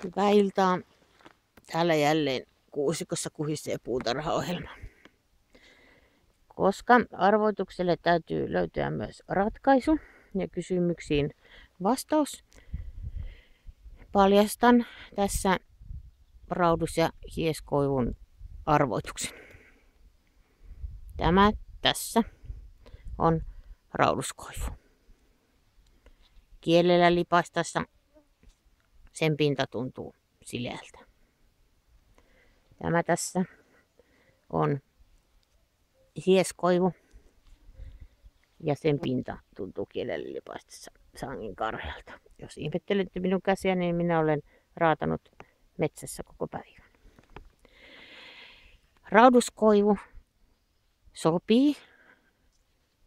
Hyvää iltaa. Täällä jälleen Kuusikossa kuhisee puutarhaohjelma. Koska arvoitukselle täytyy löytyä myös ratkaisu ja kysymyksiin vastaus, paljastan tässä raudus- ja hieskoivun arvoituksen. Tämä tässä on rauduskoivu. Kielellä lipaistassa sen pinta tuntuu sileältä. Tämä tässä on hieskoivu ja sen pinta tuntuu kielellä lipaistessa sangin karhealta. Jos ihmettelette minun käsiä, niin minä olen raatanut metsässä koko päivän. Rauduskoivu sopii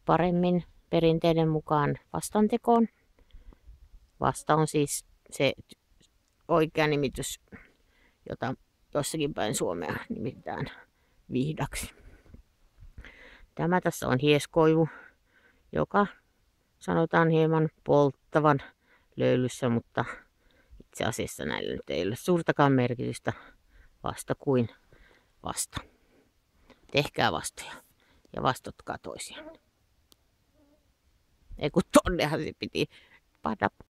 paremmin perinteiden mukaan vastantekoon. Vasta on siis se oikea nimitys, jota jossakin päin Suomea nimitetään vihdaksi. Tämä tässä on hieskoivu, joka sanotaan hieman polttavan löylyssä, mutta itse asiassa näillä nyt ei ole suurtakaan merkitystä vasta kuin vasta. Tehkää vastoja ja vastotkaa toisiaan. Ei kun tonnehan se piti panna